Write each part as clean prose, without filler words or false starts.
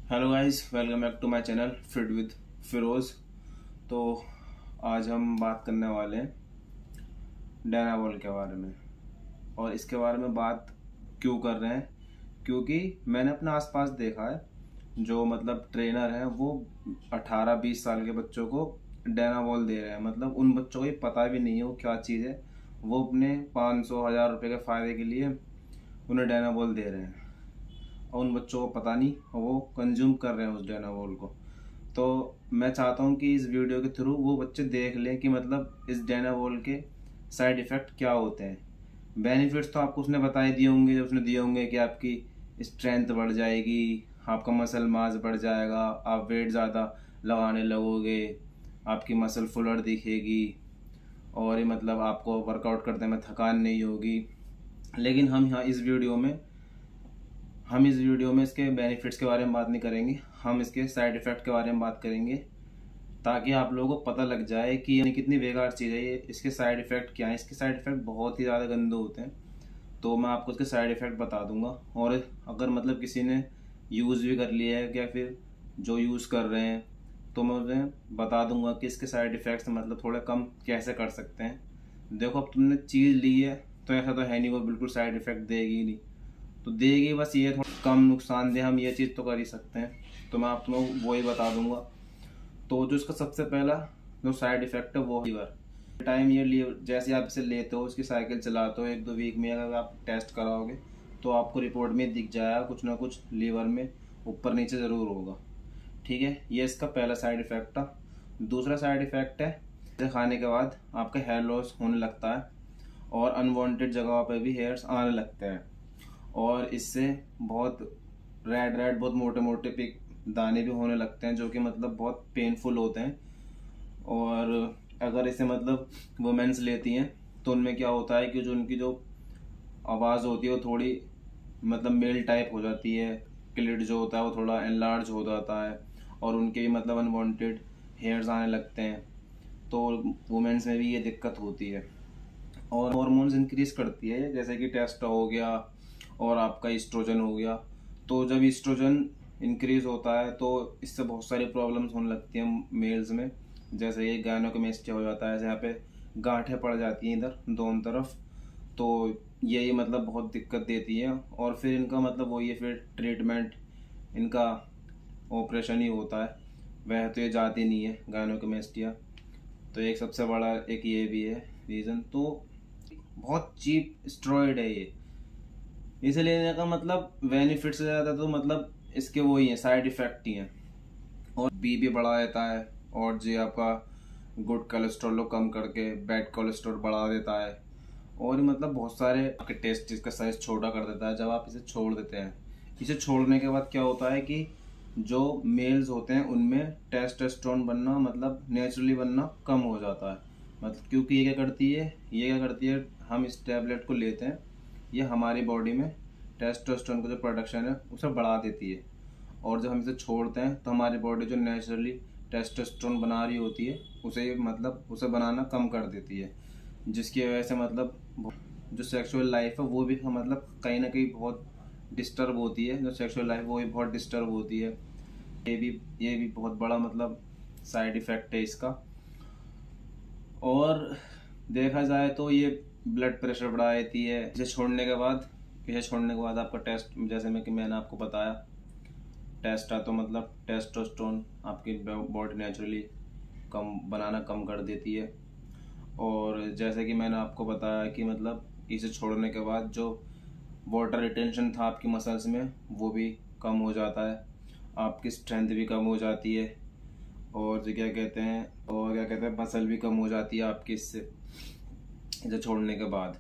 Hello guys, welcome back to my channel fit with Firoz. तो आज हम बात करने वाले हैं डायनाबॉल के बारे में। और इसके बारे में बात क्यों कर रहे हैं, क्योंकि मैंने अपने आसपास देखा है जो ट्रेनर हैं वो 18-20 साल के बच्चों को डायनाबॉल दे रहे हैं। उन बच्चों को ये पता भी नहीं है वो क्या चीज़ है, वो अपने 500-1000 रुपये के फ़ायदे के लिए उन्हें डायनाबॉल दे रहे हैं और उन बच्चों को पता नहीं और वो कंज्यूम कर रहे हैं उस डायनाबॉल को। तो मैं चाहता हूँ कि इस वीडियो के थ्रू वो बच्चे देख लें कि इस डायनाबॉल के साइड इफ़ेक्ट क्या होते हैं। बेनिफिट्स तो आपको उसने बता ही दिए होंगे, जो उसने दिए होंगे कि आपकी स्ट्रेंथ बढ़ जाएगी, आपका मसल मास बढ़ जाएगा, आप वेट ज़्यादा लगाने लगोगे, आपकी मसल फुलर दिखेगी और ये आपको वर्कआउट करने में थकान नहीं होगी। लेकिन हम इस वीडियो में इसके बेनिफिट्स के बारे में बात नहीं करेंगे, हम इसके साइड इफ़ेक्ट के बारे में बात करेंगे ताकि आप लोगों को पता लग जाए कि ये कितनी बेकार चीज़ है, ये इसके साइड इफ़ेक्ट क्या हैं। इसके साइड इफ़ेक्ट बहुत ही ज़्यादा गंदे होते हैं, तो मैं आपको इसके साइड इफ़ेक्ट बता दूंगा। और अगर किसी ने यूज़ भी कर लिया है या फिर जो यूज़ कर रहे हैं तो मैं उन्हें बता दूंगा कि इसके साइड इफ़ेक्ट्स थोड़े कम कैसे कर सकते हैं। देखो, अब तुमने चीज़ ली है तो ऐसा तो है नहीं वो बिल्कुल साइड इफ़ेक्ट देगी ही नहीं, तो देगी बस ये थोड़ा कम नुकसानदेह, हम ये चीज़ तो कर ही सकते हैं। तो मैं आप तुम्हें वो ही बता दूंगा। तो जो इसका सबसे पहला जो साइड इफ़ेक्ट है वो लीवर टाइम, ये लीवर जैसे आप इसे लेते हो, उसकी साइकिल चलाते हो 1-2 वीक में, अगर आप टेस्ट कराओगे तो आपको रिपोर्ट में दिख जाएगा कुछ ना कुछ लीवर में ऊपर नीचे ज़रूर होगा। ठीक है, ये इसका पहला साइड इफ़ेक्ट था। दूसरा साइड इफ़ेक्ट है इसे खाने के बाद आपका हेयर लॉस होने लगता है और अनवांटेड जगहों पर भी हेयर्स आने लगते हैं और इससे बहुत रेड बहुत मोटे मोटे पिक दाने भी होने लगते हैं जो कि बहुत पेनफुल होते हैं। और अगर इसे वुमेन्स लेती हैं तो उनमें क्या होता है कि जो उनकी जो आवाज़ होती है वो थोड़ी मेल टाइप हो जाती है, क्लिट जो होता है वो थोड़ा एनलार्ज हो जाता है और उनके भी अनवांटेड हेयर्स आने लगते हैं। तो वुमेन्स में भी ये दिक्कत होती है और हार्मोन्स इंक्रीज करती है, जैसे कि टेस्टा हो गया और आपका ईस्ट्रोजन हो गया। तो जब ईस्ट्रोजन इंक्रीज होता है तो इससे बहुत सारी प्रॉब्लम्स होने लगती हैं मेल्स में, जैसे ये गायनोकोमेस्टिया हो जाता है, जहाँ पे गांठें पड़ जाती हैं इधर दोनों तरफ। तो यही बहुत दिक्कत देती है और फिर इनका वही है, फिर ट्रीटमेंट इनका ऑपरेशन ही होता है। वह तो ये जाती नहीं है गायनोकोमेस्टिया, तो एक सबसे बड़ा एक ये भी है रीज़न। तो बहुत चीप स्टेरॉइड है ये, इसे लेने का बेनिफिट से ज़्यादा तो इसके वो ही हैं, साइड इफ़ेक्ट ही हैं। और बीपी बढ़ा देता है और जो आपका गुड कोलेस्ट्रॉल को कम करके बैड कोलेस्ट्रॉल बढ़ा देता है और बहुत सारे आपके टेस्टिस का साइज छोटा कर देता है जब आप इसे छोड़ देते हैं। इसे छोड़ने के बाद क्या होता है कि जो मेल्स होते हैं उनमें टेस्टोस्टेरोन बनना नेचुरली बनना कम हो जाता है। क्योंकि ये क्या करती है, हम इस टैबलेट को लेते हैं, ये हमारी बॉडी में टेस्टोस्टेरोन का जो प्रोडक्शन है उसे बढ़ा देती है और जब हम इसे छोड़ते हैं तो हमारी बॉडी जो नेचुरली टेस्टोस्टेरोन बना रही होती है उसे उसे बनाना कम कर देती है, जिसकी वजह से जो सेक्सुअल लाइफ है वो भी कहीं ना कहीं बहुत डिस्टर्ब होती है। जो सेक्सुअल लाइफ वो भी बहुत डिस्टर्ब होती है। ये भी बहुत बड़ा साइड इफ़ेक्ट है इसका। और देखा जाए तो ये ब्लड प्रेशर बढ़ा देती है। इसे छोड़ने के बाद आपका टेस्ट, जैसे मैंने आपको बताया, टेस्टा तो टेस्टोस्टेरोन आपकी बॉडी नेचुरली बनाना कम कर देती है। और जैसे कि मैंने आपको बताया कि इसे छोड़ने के बाद जो वाटर रिटेंशन था आपकी मसल्स में वो भी कम हो जाता है, आपकी स्ट्रेंथ भी कम हो जाती है और जो क्या कहते हैं मसल भी कम हो जाती है आपकी इसे छोड़ने के बाद।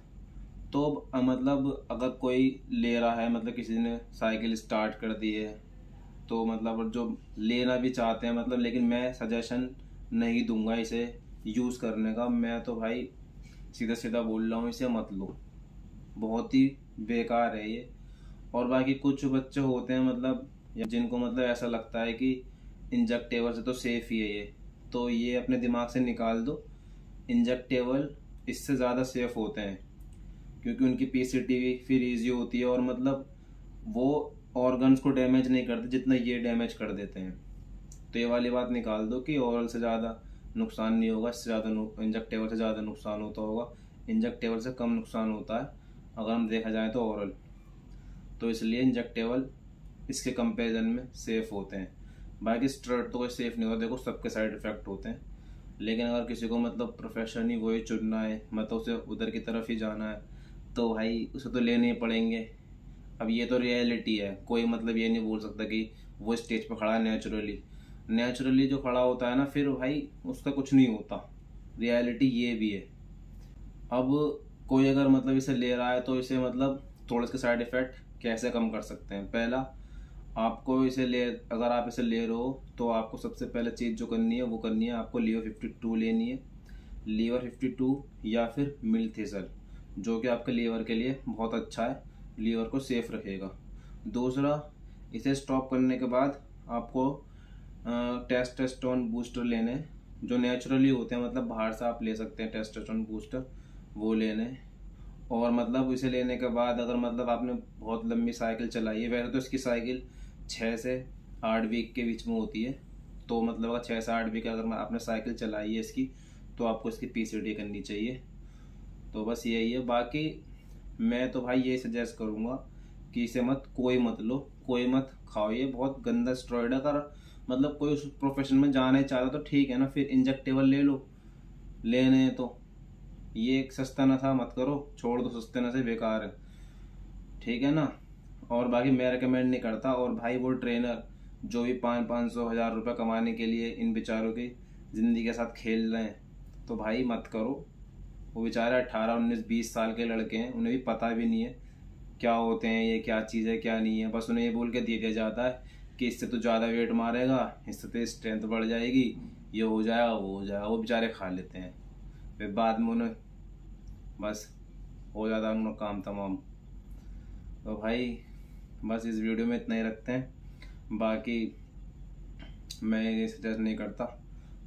तो अगर कोई ले रहा है, किसी ने साइकिल स्टार्ट कर दी है तो जो लेना भी चाहते हैं लेकिन मैं सजेशन नहीं दूंगा इसे यूज़ करने का। मैं तो भाई सीधा सीधा बोल रहा हूँ, इसे मत लो, बहुत ही बेकार है ये। और बाकी कुछ बच्चे होते हैं जिनको ऐसा लगता है कि इंजेक्टेबल से तो सेफ ही है ये, तो ये अपने दिमाग से निकाल दो। इंजेक्टेबल इससे ज़्यादा सेफ होते हैं क्योंकि उनकी पीसीटी भी फिर ईजी होती है और वो ऑर्गन्स को डैमेज नहीं करते जितना ये डैमेज कर देते हैं। तो ये वाली बात निकाल दो कि ओरल से ज़्यादा नुकसान नहीं होगा, इससे ज़्यादा इंजेक्टेबल से ज़्यादा नुकसान होता होगा। इंजेक्टेबल से कम नुकसान होता है अगर हम देखा जाए तो ओरल। तो इसलिए इंजेक्टेबल इसके कंपैरिजन में सेफ़ होते हैं। बाकी स्टेरॉइड तो कोई सेफ़ नहीं होता, देखो सबके साइड इफ़ेक्ट होते हैं। लेकिन अगर किसी को मतलब प्रोफेशन ही वही चुनना है, मतलब उसे उधर की तरफ ही जाना है, तो भाई उसे तो लेने ही पड़ेंगे। अब ये तो रियलिटी है, कोई मतलब ये नहीं बोल सकता कि वो स्टेज पर खड़ा है नेचुरली जो खड़ा होता है ना, फिर भाई उसका कुछ नहीं होता। रियलिटी ये भी है। अब कोई अगर मतलब इसे ले रहा है तो इसे मतलब थोड़ा इसके साइड इफ़ेक्ट कैसे कम कर सकते हैं। पहला, आपको अगर आप इसे ले रहे हो तो आपको सबसे पहले चीज़ जो करनी है वो करनी है, आपको लीवर 52 लेनी है। लीवर 52 या फिर मिल्थिसल, जो कि आपके लीवर के लिए बहुत अच्छा है, लीवर को सेफ रखेगा। दूसरा, इसे स्टॉप करने के बाद आपको टेस्टोस्टेरोन बूस्टर लेने, जो नेचुरली होते हैं, मतलब बाहर से आप ले सकते हैं टेस्टोस्टेरोन बूस्टर, वो लेने। और मतलब इसे लेने के बाद अगर मतलब आपने बहुत लंबी साइकिल चलाई है, वैसे तो इसकी साइकिल 6 से 8 वीक के बीच में होती है, तो मतलब अगर 6 से 8 वीक अगर आपने साइकिल चलाई है इसकी, तो आपको इसकी PCD करनी चाहिए। तो बस यही है। बाकी मैं तो भाई यही सजेस्ट करूँगा कि इसे कोई मत लो, कोई मत खाओ, ये बहुत गंदा स्टेरॉइड है। अगर मतलब कोई उस प्रोफेशन में जाना ही चाहता तो ठीक है ना, फिर इंजेक्टेबल ले लो, लेने तो ये एक सस्ता नशा मत करो, छोड़ दो, सस्ते नशे बेकार है, ठीक है ना। और बाकी मैं रिकमेंड नहीं करता। और भाई वो ट्रेनर जो भी 500-500 हज़ार रुपये कमाने के लिए इन बेचारों की ज़िंदगी के साथ खेल रहे हैं, तो भाई मत करो। वो बेचारे 18-19-20 साल के लड़के हैं, उन्हें भी पता भी नहीं है क्या होते हैं ये, क्या चीज़ है क्या नहीं है। बस उन्हें ये बोल के दे दिया जाता है कि इससे तो ज़्यादा वेट मारेगा, इससे तो स्ट्रेंथ बढ़ जाएगी, ये हो जाएगा वो हो जाएगा। वो बेचारे खा लेते हैं, फिर बाद में उन्हें बस हो जाता है उनका काम तमाम। तो भाई बस इस वीडियो में इतना ही रखते हैं। बाकी मैं ये सजेस्ट नहीं करता।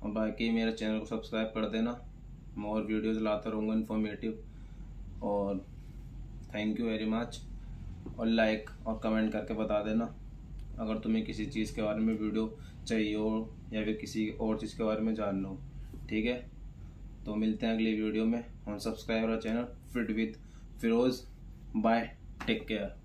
और बाकी मेरे चैनल को सब्सक्राइब कर देना, मैं और वीडियोज़ लाता रहूँगा इन्फॉर्मेटिव। और थैंक यू वेरी मच। और लाइक और कमेंट करके बता देना अगर तुम्हें किसी चीज़ के बारे में वीडियो चाहिए हो या फिर किसी और चीज़ के बारे में जानना हो, ठीक है। तो मिलते हैं अगली वीडियो में। और subscribe our channel fit with Firoz. Bye, take care.